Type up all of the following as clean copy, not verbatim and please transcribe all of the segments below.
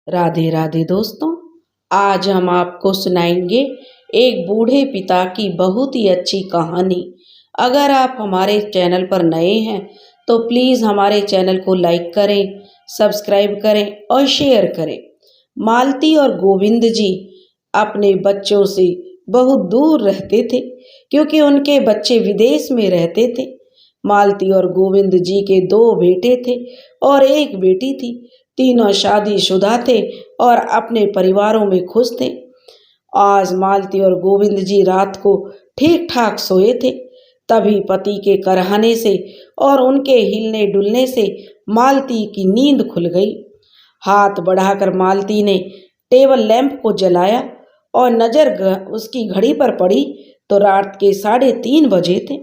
राधे राधे दोस्तों। आज हम आपको सुनाएंगे एक बूढ़े पिता की बहुत ही अच्छी कहानी। अगर आप हमारे चैनल पर नए हैं तो प्लीज़ हमारे चैनल को लाइक करें, सब्सक्राइब करें और शेयर करें। मालती और गोविंद जी अपने बच्चों से बहुत दूर रहते थे क्योंकि उनके बच्चे विदेश में रहते थे। मालती और गोविंद जी के 2 बेटे थे और 1 बेटी थी। तीनों शादीशुदा थे और अपने परिवारों में खुश थे। आज मालती और गोविंद जी रात को ठीक ठाक सोए थे, तभी पति के करहाने से और उनके हिलने डुलने से मालती की नींद खुल गई। हाथ बढ़ाकर मालती ने टेबल लैंप को जलाया और नजर उसकी घड़ी पर पड़ी तो रात के 3:30 बजे थे।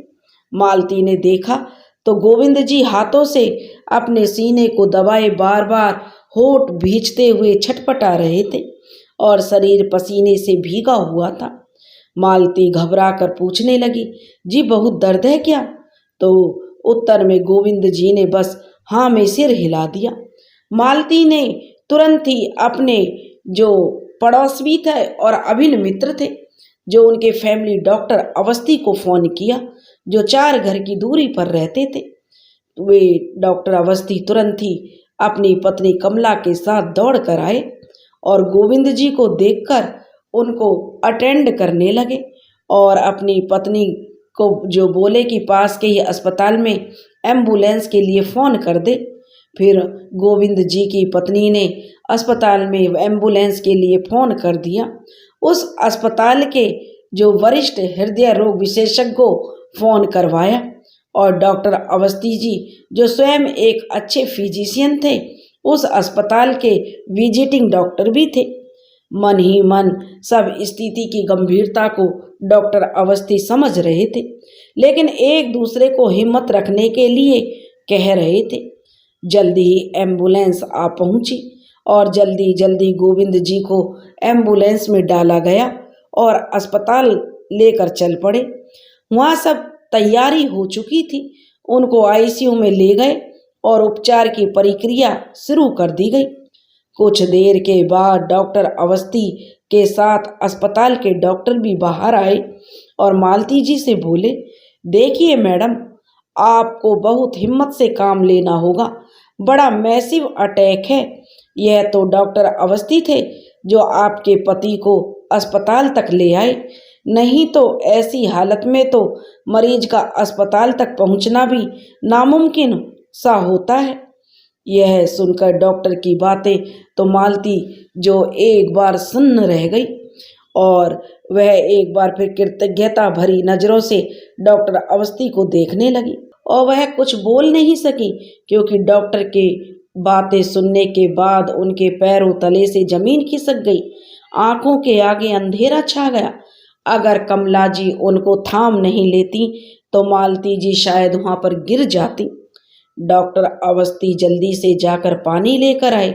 मालती ने देखा तो गोविंद जी हाथों से अपने सीने को दबाए बार बार होठ भींचते हुए छटपटा रहे थे और शरीर पसीने से भीगा हुआ था। मालती घबरा कर पूछने लगी, जी बहुत दर्द है क्या? तो उत्तर में गोविंद जी ने बस हाँ में सिर हिला दिया। मालती ने तुरंत ही अपने जो पड़ोसी थे और अभिन्न मित्र थे, जो उनके फैमिली डॉक्टर अवस्थी को फ़ोन किया, जो 4 घर की दूरी पर रहते थे। वे डॉक्टर अवस्थी तुरंत ही अपनी पत्नी कमला के साथ दौड़ कर आए और गोविंद जी को देखकर उनको अटेंड करने लगे और अपनी पत्नी को जो बोले कि पास के ही अस्पताल में एम्बुलेंस के लिए फ़ोन कर दे। फिर गोविंद जी की पत्नी ने अस्पताल में एम्बुलेंस के लिए फ़ोन कर दिया। उस अस्पताल के जो वरिष्ठ हृदय रोग विशेषज्ञ को फ़ोन करवाया और डॉक्टर अवस्थी जी जो स्वयं एक अच्छे फिजिशियन थे, उस अस्पताल के विजिटिंग डॉक्टर भी थे। मन ही मन सब स्थिति की गंभीरता को डॉक्टर अवस्थी समझ रहे थे, लेकिन एक दूसरे को हिम्मत रखने के लिए कह रहे थे। जल्दी ही एम्बुलेंस आ पहुंची और जल्दी जल्दी गोविंद जी को एम्बुलेंस में डाला गया और अस्पताल लेकर चल पड़े। वहाँ सब तैयारी हो चुकी थी। उनको आईसीयू में ले गए और उपचार की प्रक्रिया शुरू कर दी गई। कुछ देर के बाद डॉक्टर अवस्थी के साथ अस्पताल के डॉक्टर भी बाहर आए और मालती जी से बोले, देखिए मैडम, आपको बहुत हिम्मत से काम लेना होगा, बड़ा मैसिव अटैक है। यह तो डॉक्टर अवस्थी थे जो आपके पति को अस्पताल तक ले आए, नहीं तो ऐसी हालत में तो मरीज का अस्पताल तक पहुंचना भी नामुमकिन सा होता है। यह सुनकर डॉक्टर की बातें तो मालती जो एक बार सुन्न रह गई और वह एक बार फिर कृतज्ञता भरी नज़रों से डॉक्टर अवस्थी को देखने लगी और वह कुछ बोल नहीं सकी क्योंकि डॉक्टर के बातें सुनने के बाद उनके पैरों तले से जमीन खिसक गई। आंखों के आगे अंधेरा छा गया। अगर कमला जी उनको थाम नहीं लेती तो मालती जी शायद वहाँ पर गिर जाती। डॉक्टर अवस्थी जल्दी से जाकर पानी लेकर आए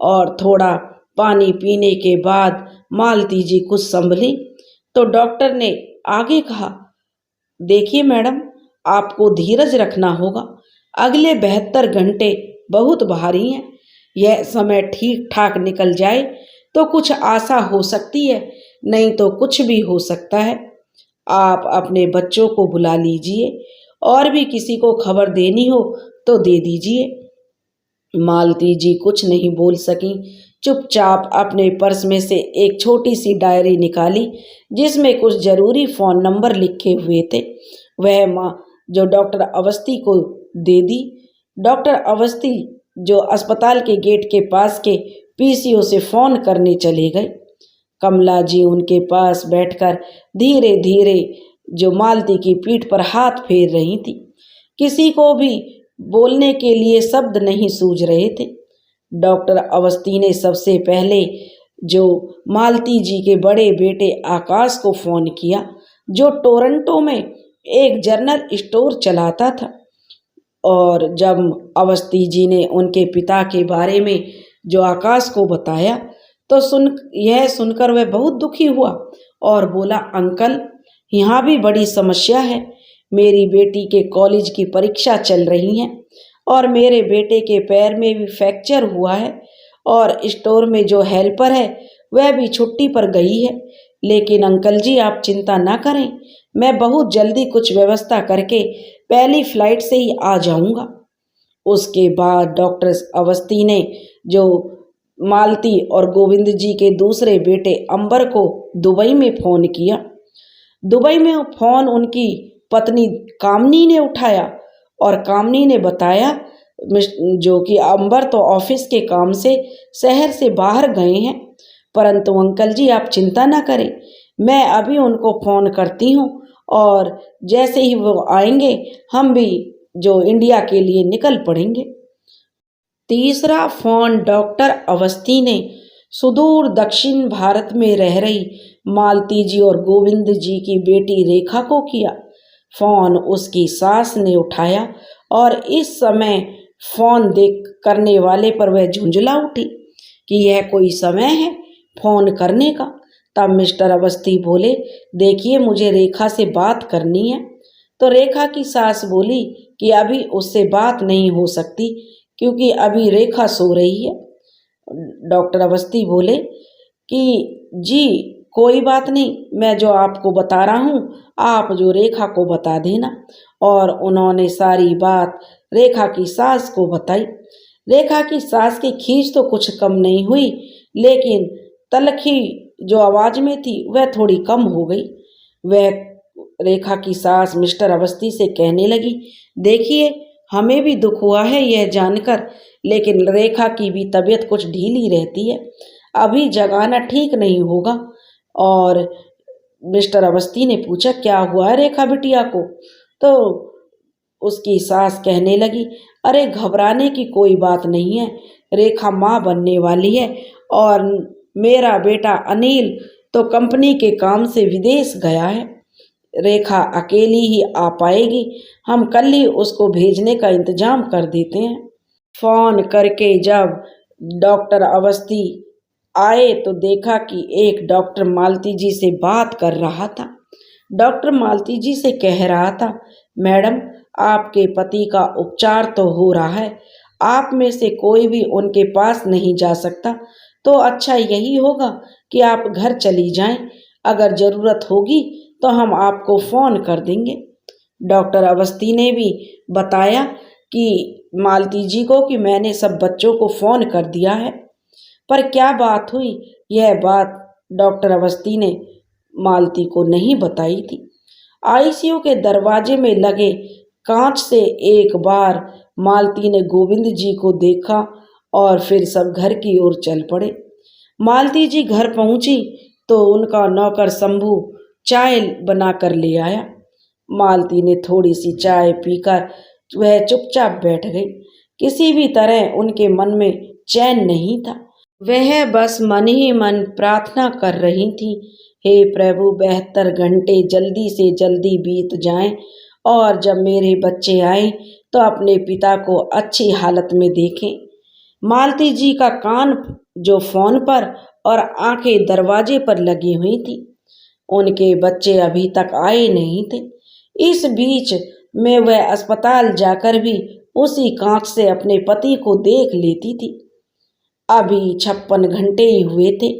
और थोड़ा पानी पीने के बाद मालती जी कुछ संभली तो डॉक्टर ने आगे कहा, देखिए मैडम, आपको धीरज रखना होगा। अगले 72 घंटे बहुत भारी हैं। यह समय ठीक ठाक निकल जाए तो कुछ आशा हो सकती है, नहीं तो कुछ भी हो सकता है। आप अपने बच्चों को बुला लीजिए और भी किसी को खबर देनी हो तो दे दीजिए। मालती जी कुछ नहीं बोल सकी। चुपचाप अपने पर्स में से एक छोटी सी डायरी निकाली जिसमें कुछ जरूरी फ़ोन नंबर लिखे हुए थे। वह माँ जो डॉक्टर अवस्थी को दे दी। डॉक्टर अवस्थी जो अस्पताल के गेट के पास के पीसीओ से फ़ोन करने चले गए। कमला जी उनके पास बैठकर धीरे धीरे जो मालती की पीठ पर हाथ फेर रही थी। किसी को भी बोलने के लिए शब्द नहीं सूझ रहे थे। डॉक्टर अवस्थी ने सबसे पहले जो मालती जी के बड़े बेटे आकाश को फ़ोन किया, जो टोरंटो में एक जनरल स्टोर चलाता था। और जब अवस्थी जी ने उनके पिता के बारे में जो आकाश को बताया तो यह सुनकर वह बहुत दुखी हुआ और बोला, अंकल, यहाँ भी बड़ी समस्या है। मेरी बेटी के कॉलेज की परीक्षा चल रही है और मेरे बेटे के पैर में भी फ्रैक्चर हुआ है और स्टोर में जो हेल्पर है वह भी छुट्टी पर गई है। लेकिन अंकल जी आप चिंता ना करें, मैं बहुत जल्दी कुछ व्यवस्था करके पहली फ्लाइट से ही आ जाऊंगा। उसके बाद डॉक्टर अवस्थी ने जो मालती और गोविंद जी के दूसरे बेटे अंबर को दुबई में फ़ोन किया। दुबई में फ़ोन उनकी पत्नी कामनी ने उठाया और कामनी ने बताया जो कि अंबर तो ऑफिस के काम से शहर से बाहर गए हैं, परंतु अंकल जी आप चिंता ना करें, मैं अभी उनको फ़ोन करती हूँ और जैसे ही वो आएंगे हम भी जो इंडिया के लिए निकल पड़ेंगे। तीसरा फ़ोन डॉक्टर अवस्थी ने सुदूर दक्षिण भारत में रह रही मालती जी और गोविंद जी की बेटी रेखा को किया। फ़ोन उसकी सास ने उठाया और इस समय फ़ोन देख करने वाले पर वह झुंझला उठी कि यह कोई समय है फ़ोन करने का। तब मिस्टर अवस्थी बोले, देखिए मुझे रेखा से बात करनी है। तो रेखा की सास बोली कि अभी उससे बात नहीं हो सकती क्योंकि अभी रेखा सो रही है। डॉक्टर अवस्थी बोले कि जी कोई बात नहीं, मैं जो आपको बता रहा हूँ आप जो रेखा को बता देना। और उन्होंने सारी बात रेखा की सास को बताई। रेखा की सास की खींच तो कुछ कम नहीं हुई, लेकिन तलखी जो आवाज़ में थी वह थोड़ी कम हो गई। वह रेखा की सास मिस्टर अवस्थी से कहने लगी, देखिए हमें भी दुख हुआ है यह जानकर, लेकिन रेखा की भी तबीयत कुछ ढीली रहती है, अभी जगाना ठीक नहीं होगा। और मिस्टर अवस्थी ने पूछा, क्या हुआ है रेखा बिटिया को? तो उसकी सास कहने लगी, अरे घबराने की कोई बात नहीं है, रेखा माँ बनने वाली है और मेरा बेटा अनिल तो कंपनी के काम से विदेश गया है, रेखा अकेली ही आ पाएगी, हम कल ही उसको भेजने का इंतजाम कर देते हैं। फ़ोन करके जब डॉक्टर अवस्थी आए तो देखा कि एक डॉक्टर मालती जी से बात कर रहा था। डॉक्टर मालती जी से कह रहा था, मैडम आपके पति का उपचार तो हो रहा है, आप में से कोई भी उनके पास नहीं जा सकता, तो अच्छा यही होगा कि आप घर चली जाएं, अगर ज़रूरत होगी तो हम आपको फ़ोन कर देंगे। डॉक्टर अवस्थी ने भी बताया कि मालती जी को कि मैंने सब बच्चों को फ़ोन कर दिया है, पर क्या बात हुई यह बात डॉक्टर अवस्थी ने मालती को नहीं बताई थी। आईसीयू के दरवाजे में लगे कांच से एक बार मालती ने गोविंद जी को देखा और फिर सब घर की ओर चल पड़े। मालती जी घर पहुंची तो उनका नौकर शंभू चाय बना कर ले आया। मालती ने थोड़ी सी चाय पीकर वह चुपचाप बैठ गई। किसी भी तरह उनके मन में चैन नहीं था। वह बस मन ही मन प्रार्थना कर रही थी, हे प्रभु 72 घंटे जल्दी से जल्दी बीत जाएं और जब मेरे बच्चे आए तो अपने पिता को अच्छी हालत में देखें। मालती जी का कान जो फ़ोन पर और आंखें दरवाजे पर लगी हुई थी, उनके बच्चे अभी तक आए नहीं थे। इस बीच में वह अस्पताल जाकर भी उसी कांच से अपने पति को देख लेती थी। अभी 56 घंटे ही हुए थे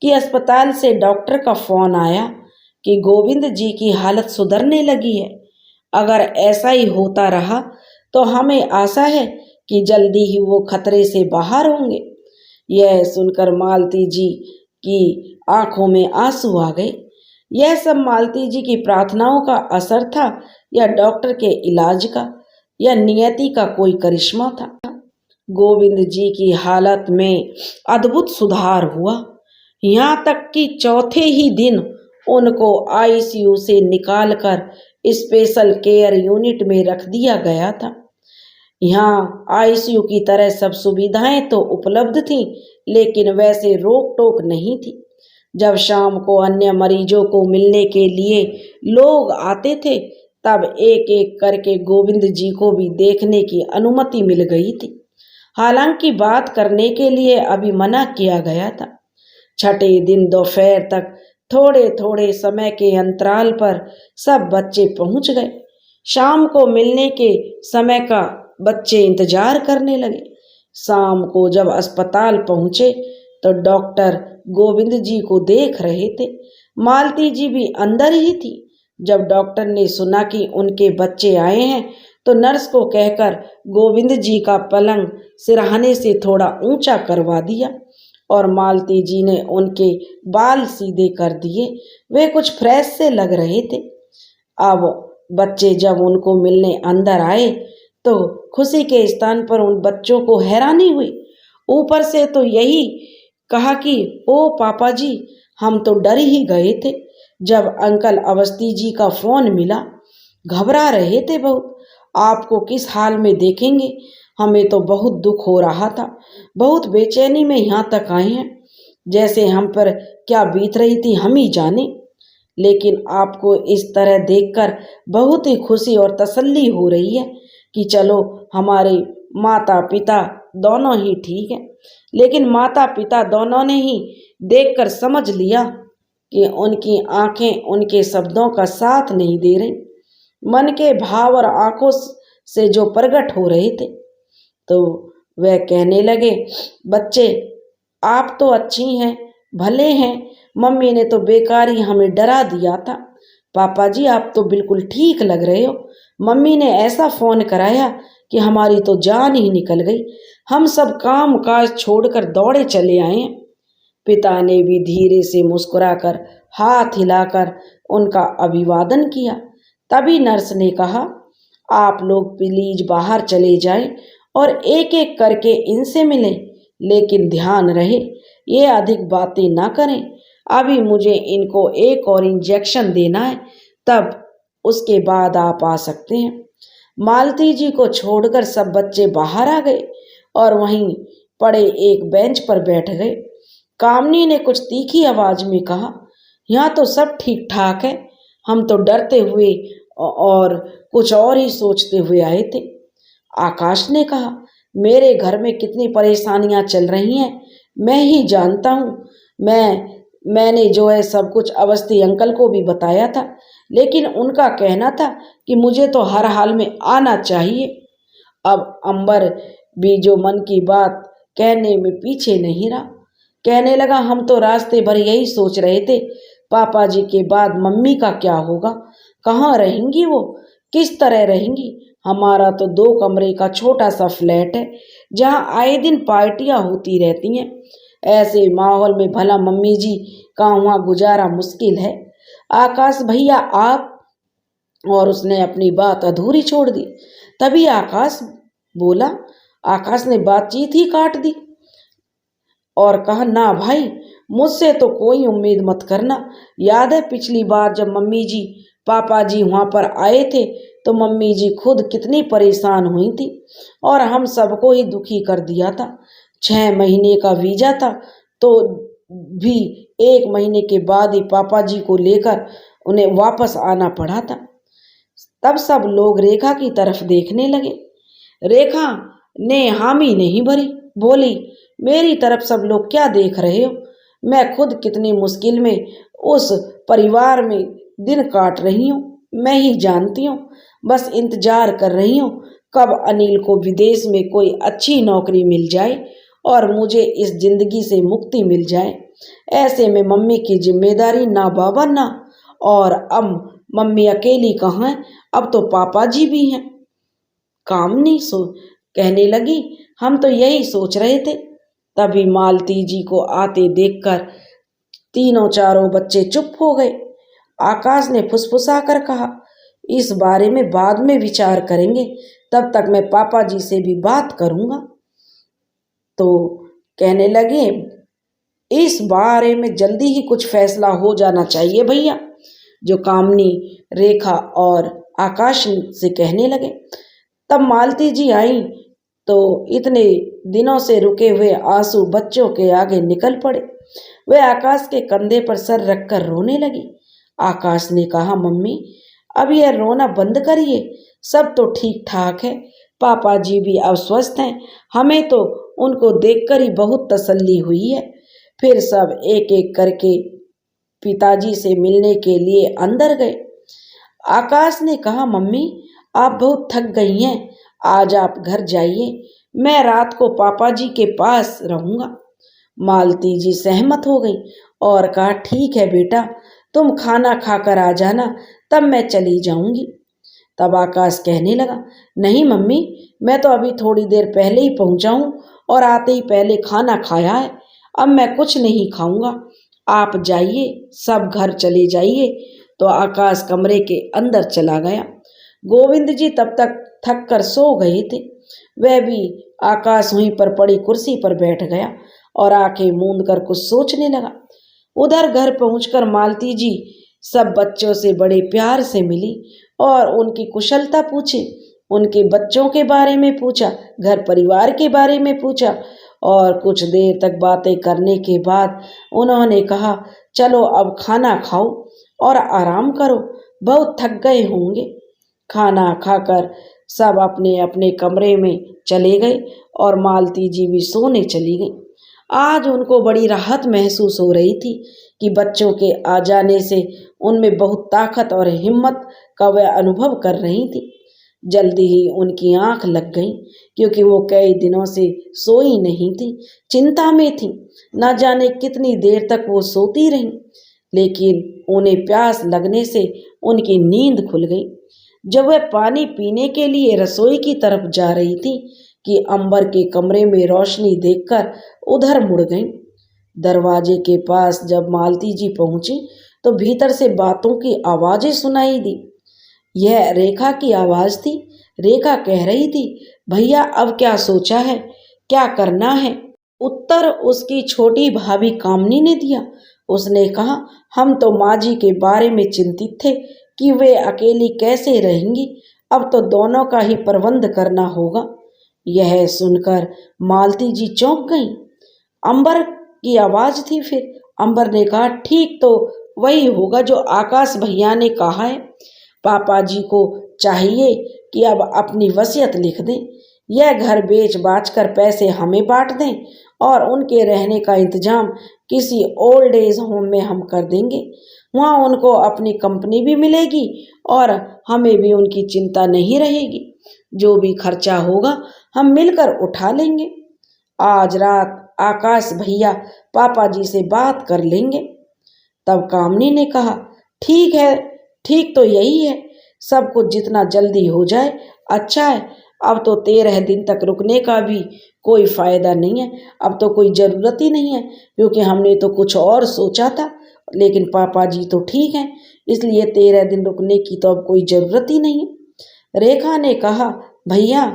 कि अस्पताल से डॉक्टर का फ़ोन आया कि गोविंद जी की हालत सुधरने लगी है, अगर ऐसा ही होता रहा तो हमें आशा है कि जल्दी ही वो खतरे से बाहर होंगे। यह सुनकर मालती जी की आंखों में आंसू आ गए। यह सब मालती जी की प्रार्थनाओं का असर था या डॉक्टर के इलाज का या नियति का कोई करिश्मा था। गोविंद जी की हालत में अद्भुत सुधार हुआ, यहाँ तक कि चौथे ही दिन उनको आईसीयू से निकालकर स्पेशल केयर यूनिट में रख दिया गया था। यहाँ आईसीयू की तरह सब सुविधाएं तो उपलब्ध थीं, लेकिन वैसे रोक टोक नहीं थी। जब शाम को अन्य मरीजों को मिलने के लिए लोग आते थे, तब एक एक करके गोविंद जी को भी देखने की अनुमति मिल गई थी। हालांकि बात करने के लिए अभी मना किया गया था। छठे दिन दोपहर तक थोड़े थोड़े समय के अंतराल पर सब बच्चे पहुंच गए। शाम को मिलने के समय का बच्चे इंतजार करने लगे। शाम को जब अस्पताल पहुंचे तो डॉक्टर गोविंद जी को देख रहे थे। मालती जी भी अंदर ही थी। जब डॉक्टर ने सुना कि उनके बच्चे आए हैं तो नर्स को कहकर गोविंद जी का पलंग सिरहाने से थोड़ा ऊंचा करवा दिया और मालती जी ने उनके बाल सीधे कर दिए। वे कुछ फ्रेश से लग रहे थे। अब बच्चे जब उनको मिलने अंदर आए तो खुशी के स्थान पर उन बच्चों को हैरानी हुई। ऊपर से तो यही कहा कि ओ पापा जी, हम तो डर ही गए थे जब अंकल अवस्थी जी का फोन मिला। घबरा रहे थे बहुत, आपको किस हाल में देखेंगे। हमें तो बहुत दुख हो रहा था, बहुत बेचैनी में यहाँ तक आए हैं। जैसे हम पर क्या बीत रही थी हम ही जाने। लेकिन आपको इस तरह देखकर बहुत ही खुशी और तसल्ली हो रही है कि चलो हमारे माता पिता दोनों ही ठीक हैं। लेकिन माता पिता दोनों ने ही देखकर समझ लिया कि उनकी आंखें उनके शब्दों का साथ नहीं दे रही। मन के भाव और आंखों से जो प्रकट हो रहे थे। तो वह कहने लगे, बच्चे आप तो अच्छी हैं, भले हैं। मम्मी ने तो बेकार ही हमें डरा दिया था। पापा जी आप तो बिल्कुल ठीक लग रहे हो। मम्मी ने ऐसा फोन कराया कि हमारी तो जान ही निकल गई। हम सब काम काज छोड़कर दौड़े चले आए हैं। पिता ने भी धीरे से मुस्कुराकर हाथ हिलाकर उनका अभिवादन किया। तभी नर्स ने कहा, आप लोग प्लीज बाहर चले जाएं और एक एक करके इनसे मिलें, लेकिन ध्यान रहे ये अधिक बातें ना करें। अभी मुझे इनको एक और इंजेक्शन देना है, तब उसके बाद आप आ सकते हैं। मालती जी को छोड़कर सब बच्चे बाहर आ गए और वहीं पड़े एक बेंच पर बैठ गए। कामनी ने कुछ तीखी आवाज में कहा, यहाँ तो सब ठीक ठाक है। हम तो डरते हुए और कुछ और ही सोचते हुए आए थे। आकाश ने कहा, मेरे घर में कितनी परेशानियां चल रही हैं मैं ही जानता हूँ। मैंने जो है सब कुछ अवस्थी अंकल को भी बताया था, लेकिन उनका कहना था कि मुझे तो हर हाल में आना चाहिए। अब अंबर भी जो मन की बात कहने में पीछे नहीं रहा। कहने लगा, हम तो रास्ते भर यही सोच रहे थे, पापा जी के बाद मम्मी का क्या होगा, कहाँ रहेंगी वो, किस तरह रहेंगी। हमारा तो 2 कमरे का छोटा सा फ्लैट है जहाँ आए दिन पार्टियां होती रहती हैं। ऐसे माहौल में भला मम्मी जी का वहाँ गुजारा मुश्किल है। आकाश भैया आप, और उसने अपनी बात अधूरी छोड़ दी। तभी आकाश बोला। आकाश ने बातचीत ही काट दी और कहा, ना भाई, मुझसे तो कोई उम्मीद मत करना। याद है पिछली बार जब मम्मी जी पापा जी वहाँ पर आए थे तो मम्मी जी खुद कितनी परेशान हुई थी और हम सबको ही दुखी कर दिया था। 6 महीने का वीजा था तो भी 1 महीने के बाद ही पापा जी को लेकर उन्हें वापस आना पड़ा था। तब सब लोग रेखा की तरफ देखने लगे। रेखा ने हामी नहीं भरी, बोली, मेरी तरफ सब लोग क्या देख रहे हो। मैं खुद कितनी मुश्किल में उस परिवार में दिन काट रही हूँ, मैं ही जानती हूँ। बस इंतजार कर रही हूँ कब अनिल को विदेश में कोई अच्छी नौकरी मिल जाए और मुझे इस जिंदगी से मुक्ति मिल जाए। ऐसे में मम्मी की जिम्मेदारी ना बाबा ना, और अब मम्मी अकेली कहाँ है, अब तो पापा जी भी हैं। कामनी कहने लगी, हम तो यही सोच रहे थे। तभी मालती जी को आते देखकर तीनों चारों बच्चे चुप हो गए। आकाश ने फुसफुसा कर कहा, इस बारे में बाद में विचार करेंगे, तब तक मैं पापा जी से भी बात करूंगा। तो कहने लगे, इस बारे में जल्दी ही कुछ फैसला हो जाना चाहिए भैया। जो कामनी, रेखा और आकाश से कहने लगे। तब मालती जी आई तो इतने दिनों से रुके हुए आंसू बच्चों के आगे निकल पड़े। वे आकाश के कंधे पर सर रखकर रोने लगी। आकाश ने कहा, मम्मी अब यह रोना बंद करिए, सब तो ठीक ठाक है। पापा जी भी अब स्वस्थ हैं, हमें तो उनको देखकर ही बहुत तसल्ली हुई है। फिर सब एक एक करके पिताजी से मिलने के लिए अंदर गए। आकाश ने कहा, मम्मी आप बहुत थक गई हैं, आज आप घर जाइए, मैं रात को पापा जी के पास रहूंगा। मालती जी सहमत हो गई और कहा, ठीक है बेटा, तुम खाना खाकर आ जाना, तब मैं चली जाऊंगी। तब आकाश कहने लगा, नहीं मम्मी, मैं तो अभी थोड़ी देर पहले ही पहुंचा हूं और आते ही पहले खाना खाया है। अब मैं कुछ नहीं खाऊंगा, आप जाइए, सब घर चले जाइए। तो आकाश कमरे के अंदर चला गया। गोविंद जी तब तक थक कर सो गए थे। वह भी आकाश वहीं पर पड़ी कुर्सी पर बैठ गया और आंखें मूंद कर कुछ सोचने लगा। उधर घर पहुंचकर मालती जी सब बच्चों से बड़े प्यार से मिली और उनकी कुशलता पूछी, उनके बच्चों के बारे में पूछा, घर परिवार के बारे में पूछा और कुछ देर तक बातें करने के बाद उन्होंने कहा, चलो अब खाना खाओ और आराम करो, बहुत थक गए होंगे। खाना खाकर सब अपने अपने कमरे में चले गए और मालती जी भी सोने चली गई। आज उनको बड़ी राहत महसूस हो रही थी कि बच्चों के आ जाने से उनमें बहुत ताकत और हिम्मत का वह अनुभव कर रही थी। जल्दी ही उनकी आंख लग गई, क्योंकि वो कई दिनों से सोई नहीं थी, चिंता में थी। न जाने कितनी देर तक वो सोती रहीं, लेकिन उन्हें प्यास लगने से उनकी नींद खुल गई। जब वह पानी पीने के लिए रसोई की तरफ जा रही थी कि अंबर के कमरे में रोशनी देखकर उधर मुड़ गई। दरवाजे के पास जब मालती जी पहुंची तो भीतर से बातों की आवाजें सुनाई दी। यह रेखा की आवाज थी। रेखा कह रही थी, भैया अब क्या सोचा है, क्या करना है? उत्तर उसकी छोटी भाभी कामनी ने दिया। उसने कहा, हम तो माँ जी के बारे में चिंतित थे कि वे अकेली कैसे रहेंगी, अब तो दोनों का ही प्रबंध करना होगा। यह सुनकर मालती जी चौंक गईं। अंबर की आवाज थी। फिर अंबर ने कहा, ठीक तो वही होगा जो आकाश भैया ने कहा है। पापा जी को चाहिए कि अब अपनी वसीयत लिख दें, यह घर बेच बाच कर पैसे हमें बांट दें और उनके रहने का इंतजाम किसी ओल्ड एज होम में हम कर देंगे। वहाँ उनको अपनी कंपनी भी मिलेगी और हमें भी उनकी चिंता नहीं रहेगी। जो भी खर्चा होगा हम मिलकर उठा लेंगे। आज रात आकाश भैया पापा जी से बात कर लेंगे। तब कामनी ने कहा, ठीक है, ठीक तो यही है, सब कुछ जितना जल्दी हो जाए अच्छा है। अब तो 13 दिन तक रुकने का भी कोई फायदा नहीं है, अब तो कोई ज़रूरत ही नहीं है, क्योंकि हमने तो कुछ और सोचा था, लेकिन पापा जी तो ठीक हैं, इसलिए 13 दिन रुकने की तो अब कोई ज़रूरत ही नहीं है। रेखा ने कहा, भैया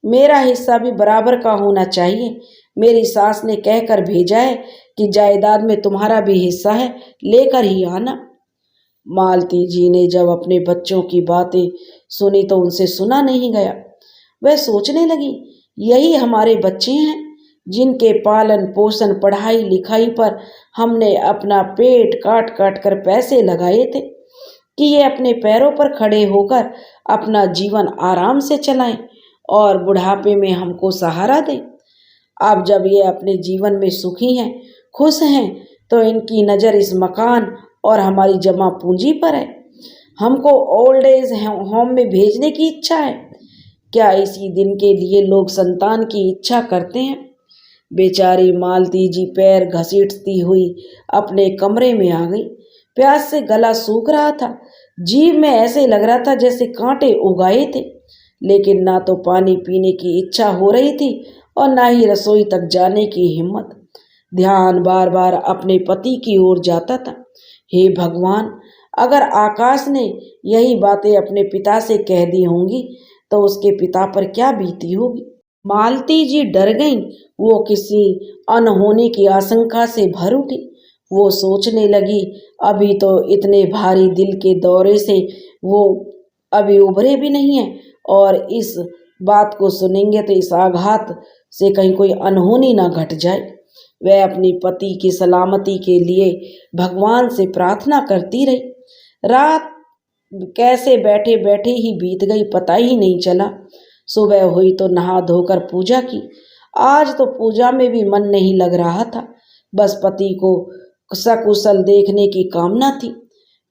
मेरा हिस्सा भी बराबर का होना चाहिए। मेरी सास ने कहकर भेजा है कि जायदाद में तुम्हारा भी हिस्सा है, लेकर ही आना। मालती जी ने जब अपने बच्चों की बातें सुनी तो उनसे सुना नहीं गया। वह सोचने लगी, यही हमारे बच्चे हैं जिनके पालन पोषण पढ़ाई लिखाई पर हमने अपना पेट काट काट कर पैसे लगाए थे कि ये अपने पैरों पर खड़े होकर अपना जीवन आराम से चलाएं और बुढ़ापे में हमको सहारा दें। अब जब ये अपने जीवन में सुखी हैं, खुश हैं, तो इनकी नज़र इस मकान और हमारी जमा पूंजी पर है। हमको ओल्ड एज होम में भेजने की इच्छा है। क्या इसी दिन के लिए लोग संतान की इच्छा करते हैं? बेचारी मालती जी पैर घसीटती हुई अपने कमरे में आ गई। प्यास से गला सूख रहा था, जीभ में ऐसे लग रहा था जैसे कांटे उगाए थे, लेकिन ना तो पानी पीने की इच्छा हो रही थी और ना ही रसोई तक जाने की हिम्मत। ध्यान बार बार अपने पति की ओर जाता था। हे भगवान, अगर आकाश ने यही बातें अपने पिता से कह दी होंगी तो उसके पिता पर क्या बीती होगी। मालती जी डर गईं। वो किसी अनहोनी की आशंका से भर उठी। वो सोचने लगी, अभी तो इतने भारी दिल के दौरे से वो अभी उभरे भी नहीं हैं और इस बात को सुनेंगे तो इस आघात से कहीं कोई अनहोनी ना घट जाए। वह अपनी पति की सलामती के लिए भगवान से प्रार्थना करती रही। रात कैसे बैठे बैठे ही बीत गई, पता ही नहीं चला। सुबह हुई तो नहा धोकर पूजा की। आज तो पूजा में भी मन नहीं लग रहा था, बस पति को सकुशल देखने की कामना थी।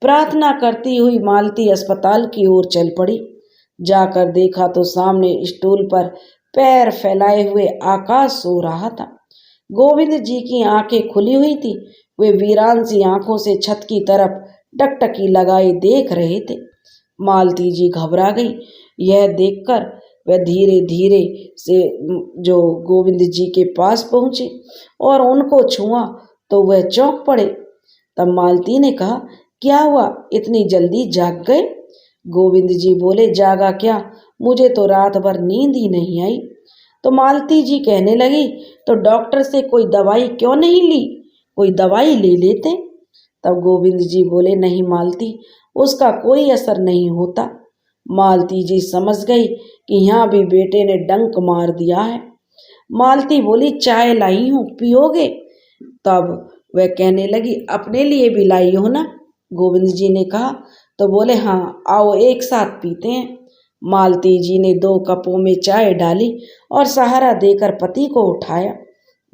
प्रार्थना करती हुई मालती अस्पताल की ओर चल पड़ी। जाकर देखा तो सामने स्टूल पर पैर फैलाए हुए आकाश सो रहा था। गोविंद जी की आंखें खुली हुई थी। वे वीरान सी आंखों से छत की तरफ टकटकी लगाए देख रहे थे। मालती जी घबरा गई। यह देखकर वह धीरे धीरे से जो गोविंद जी के पास पहुंची और उनको छुआ तो वह चौंक पड़े। तब मालती ने कहा, क्या हुआ, इतनी जल्दी जाग गए? गोविंद जी बोले, जागा क्या, मुझे तो रात भर नींद ही नहीं आई। तो मालती जी कहने लगी, तो डॉक्टर से कोई दवाई क्यों नहीं ली, कोई दवाई ले लेते। तब गोविंद जी बोले, नहीं मालती, उसका कोई असर नहीं होता। मालती जी समझ गई कि यहाँ भी बेटे ने डंक मार दिया है। मालती बोली, चाय लाई हूँ, पियोगे? तब वह कहने लगी, अपने लिए भी लाई हो ना? गोविंद जी ने कहा। तो बोले, हाँ, आओ एक साथ पीते हैं। मालती जी ने 2 कपों में चाय डाली और सहारा देकर पति को उठाया।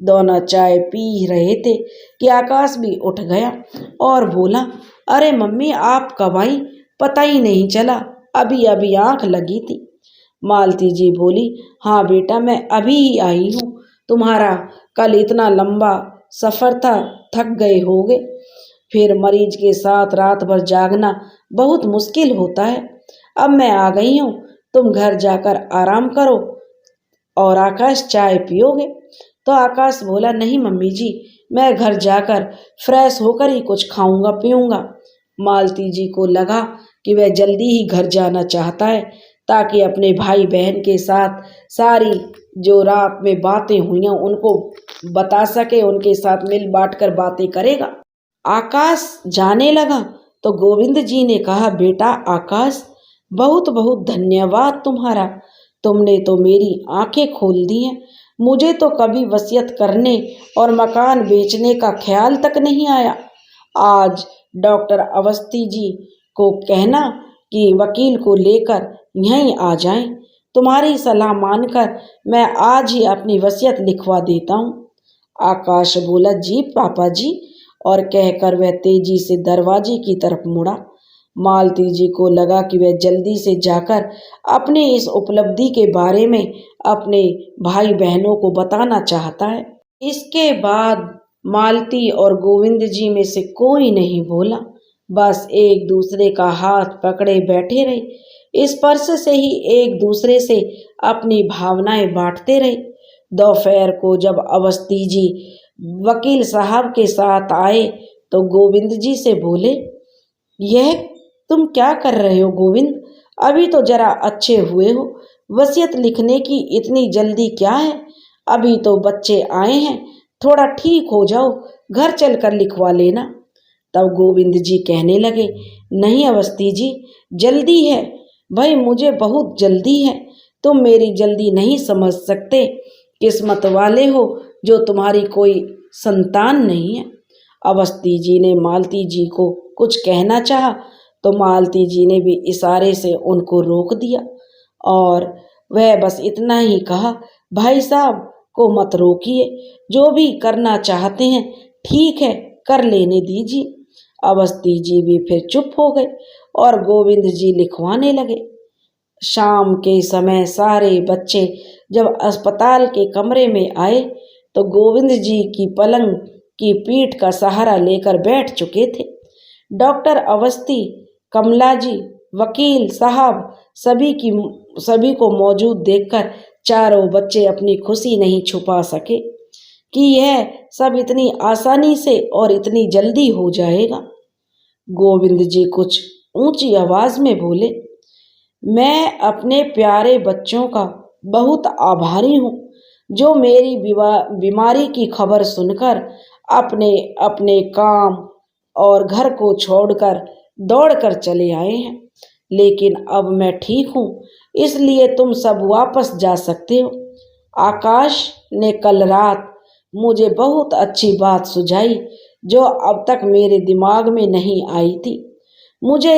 दोनों चाय पी रहे थे कि आकाश भी उठ गया और बोला, अरे मम्मी, आप कब आई, पता ही नहीं चला, अभी अभी आंख लगी थी। मालती जी बोली, हाँ बेटा, मैं अभी ही आई हूँ। तुम्हारा कल इतना लंबा सफ़र था, थक गए होगे। फिर मरीज के साथ रात भर जागना बहुत मुश्किल होता है। अब मैं आ गई हूँ, तुम घर जाकर आराम करो और आकाश चाय पियोगे? तो आकाश बोला, नहीं मम्मी जी, मैं घर जाकर फ्रेश होकर ही कुछ खाऊंगा पीऊंगा। मालती जी को लगा कि वह जल्दी ही घर जाना चाहता है ताकि अपने भाई बहन के साथ सारी जो रात में बातें हुई हैं उनको बता सके, उनके साथ मिल बांट कर बातें करेगा। आकाश जाने लगा तो गोविंद जी ने कहा, बेटा आकाश, बहुत बहुत धन्यवाद तुम्हारा, तुमने तो मेरी आंखें खोल दी हैं। मुझे तो कभी वसीयत करने और मकान बेचने का ख्याल तक नहीं आया। आज डॉक्टर अवस्थी जी को कहना कि वकील को लेकर यहीं आ जाएं। तुम्हारी सलाह मानकर मैं आज ही अपनी वसीयत लिखवा देता हूँ। आकाश बोला, जी पापा जी, और कहकर वह तेजी से दरवाजे की तरफ मुड़ा। मालती जी को लगा कि वह जल्दी से जाकर अपने इस उपलब्धि के बारे में अपने भाई बहनों को बताना चाहता है। इसके बाद मालती और गोविंद जी में से कोई नहीं बोला, बस एक दूसरे का हाथ पकड़े बैठे रहे। स्पर्श से ही एक दूसरे से अपनी भावनाएं बांटते रहे। दोपहर को जब अवस्थी जी वकील साहब के साथ आए तो गोविंद जी से बोले, यह तुम क्या कर रहे हो गोविंद, अभी तो जरा अच्छे हुए हो, वसीयत लिखने की इतनी जल्दी क्या है? अभी तो बच्चे आए हैं, थोड़ा ठीक हो जाओ, घर चलकर लिखवा लेना। तब गोविंद जी कहने लगे, नहीं अवस्थी जी, जल्दी है भाई, मुझे बहुत जल्दी है, तुम मेरी जल्दी नहीं समझ सकते, किस्मत वाले हो जो तुम्हारी कोई संतान नहीं है। अवस्थी जी ने मालती जी को कुछ कहना चाहा तो मालती जी ने भी इशारे से उनको रोक दिया और वह बस इतना ही कहा, भाई साहब को मत रोकिए, जो भी करना चाहते हैं ठीक है, कर लेने दीजिए। अवस्थी जी भी फिर चुप हो गए और गोविंद जी लिखवाने लगे। शाम के समय सारे बच्चे जब अस्पताल के कमरे में आए तो गोविंद जी की पलंग की पीठ का सहारा लेकर बैठ चुके थे। डॉक्टर अवस्थी, कमला जी, वकील साहब सभी को मौजूद देखकर चारों बच्चे अपनी खुशी नहीं छुपा सके कि यह सब इतनी आसानी से और इतनी जल्दी हो जाएगा। गोविंद जी कुछ ऊंची आवाज में बोले, मैं अपने प्यारे बच्चों का बहुत आभारी हूँ जो मेरी बीमारी की खबर सुनकर अपने अपने काम और घर को छोड़कर दौड़कर चले आए हैं। लेकिन अब मैं ठीक हूँ, इसलिए तुम सब वापस जा सकते हो। आकाश ने कल रात मुझे बहुत अच्छी बात सुझाई जो अब तक मेरे दिमाग में नहीं आई थी। मुझे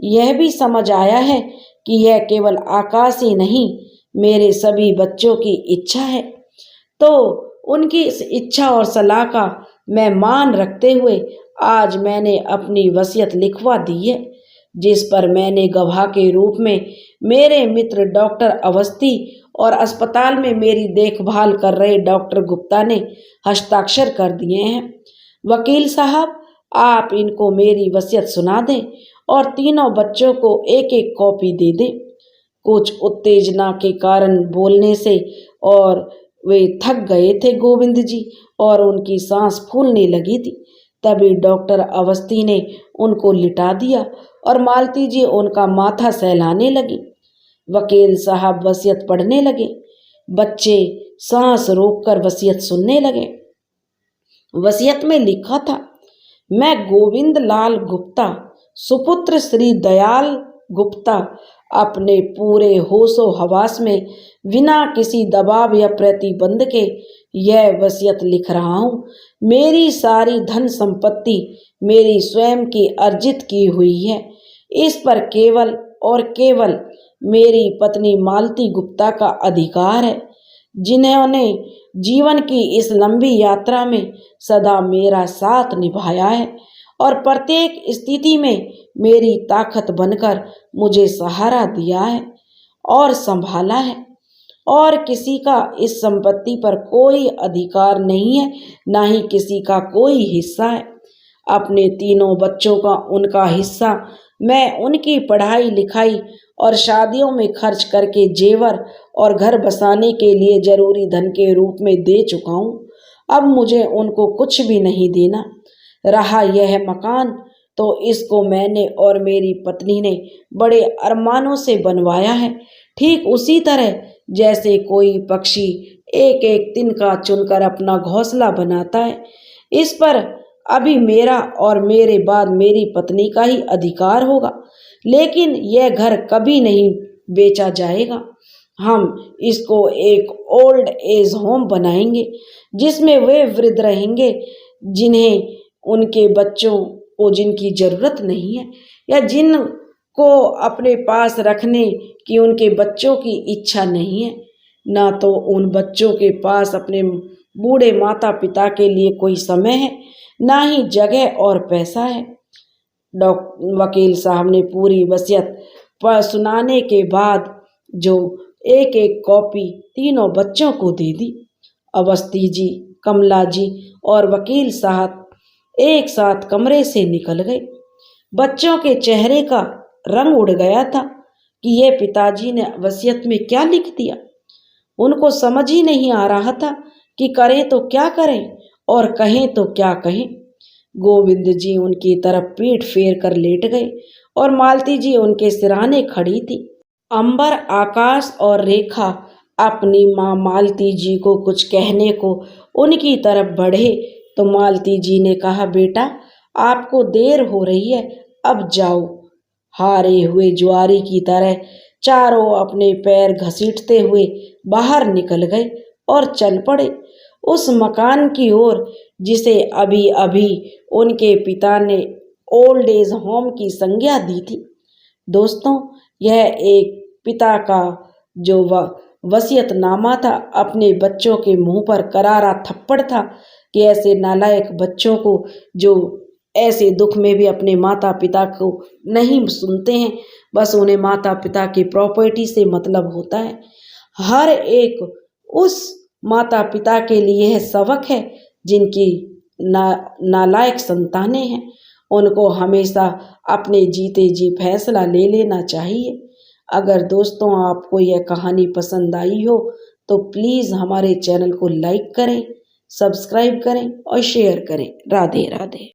यह भी समझ आया है कि यह केवल आकाश ही नहीं, मेरे सभी बच्चों की इच्छा है। तो उनकी इस इच्छा और सलाह का मैं मान रखते हुए आज मैंने अपनी वसीयत लिखवा दी है। जिस पर मैंने गवाह के रूप में मेरे मित्र डॉक्टर अवस्थी और अस्पताल में मेरी देखभाल कर रहे डॉक्टर गुप्ता ने हस्ताक्षर कर दिए हैं। वकील साहब, आप इनको मेरी वसीयत सुना दें और तीनों बच्चों को एक एक कॉपी दे दें। कुछ उत्तेजना के कारण बोलने से और वे थक गए थे गोविंद जी, और उनकी सांस फूलने लगी थी। तभी डॉक्टर अवस्थी ने उनको लिटा दिया और मालती जी उनका माथा सहलाने लगी। वकील साहब वसीयत पढ़ने लगे। बच्चे सांस रोककर वसीयत सुनने लगे। वसीयत में लिखा था, मैं गोविंद लाल गुप्ता, सुपुत्र श्री दयाल गुप्ता, अपने पूरे होशो हवास में बिना किसी दबाव या प्रतिबंध के यह वसीयत लिख रहा हूँ। मेरी सारी धन संपत्ति मेरी स्वयं की अर्जित की हुई है। इस पर केवल और केवल मेरी पत्नी मालती गुप्ता का अधिकार है, जिन्होंने जीवन की इस लंबी यात्रा में सदा मेरा साथ निभाया है और प्रत्येक स्थिति में मेरी ताकत बनकर मुझे सहारा दिया है और संभाला है, और किसी का इस संपत्ति पर कोई अधिकार नहीं है, ना ही किसी का कोई हिस्सा है। अपने तीनों बच्चों का उनका हिस्सा मैं उनकी पढ़ाई लिखाई और शादियों में खर्च करके जेवर और घर बसाने के लिए जरूरी धन के रूप में दे चुका हूँ। अब मुझे उनको कुछ भी नहीं देना। रहा यह मकान, तो इसको मैंने और मेरी पत्नी ने बड़े अरमानों से बनवाया है, ठीक उसी तरह जैसे कोई पक्षी एक एक तिनका चुनकर अपना घोंसला बनाता है। इस पर अभी मेरा और मेरे बाद मेरी पत्नी का ही अधिकार होगा, लेकिन यह घर कभी नहीं बेचा जाएगा। हम इसको एक ओल्ड एज होम बनाएंगे, जिसमें वे वृद्ध रहेंगे जिन्हें उनके बच्चों को जिनकी जरूरत नहीं है, या जिनको अपने पास रखने की उनके बच्चों की इच्छा नहीं है। ना तो उन बच्चों के पास अपने बूढ़े माता पिता के लिए कोई समय है, ना ही जगह और पैसा है। वकील साहब ने पूरी वसीयत पर सुनाने के बाद जो एक एक कॉपी तीनों बच्चों को दे दी। अवस्थी जी, कमला जी और वकील साहब एक साथ कमरे से निकल गए। बच्चों के चेहरे का रंग उड़ गया था कि ये पिताजी ने वसीयत में क्या लिख दिया। उनको समझ ही नहीं आ रहा था कि करें तो क्या करें और कहें तो क्या कहें। गोविंद जी उनकी तरफ पीठ फेर कर लेट गए और मालती जी उनके सिराने खड़ी थी। अंबर, आकाश और रेखा अपनी माँ मालती जी को कुछ कहने को उनकी तरफ बढ़े तो मालती जी ने कहा, बेटा आपको देर हो रही है, अब जाओ। हारे हुए जुआरी की तरह चारों अपने पैर घसीटते हुए बाहर निकल गए और चल पड़े उस मकान की ओर जिसे अभी अभी उनके पिता ने ओल्ड एज होम की संज्ञा दी थी। दोस्तों, यह एक पिता का जो वसीयतनामा था, अपने बच्चों के मुंह पर करारा थप्पड़ था कि ऐसे नालायक बच्चों को जो ऐसे दुख में भी अपने माता पिता को नहीं सुनते हैं, बस उन्हें माता पिता की प्रॉपर्टी से मतलब होता है। हर एक उस माता पिता के लिए यह सबक है जिनकी नालायक संतानें हैं। उनको हमेशा अपने जीते जी फैसला ले लेना चाहिए। अगर दोस्तों आपको यह कहानी पसंद आई हो तो प्लीज़ हमारे चैनल को लाइक करें, सब्सक्राइब करें और शेयर करें। राधे राधे।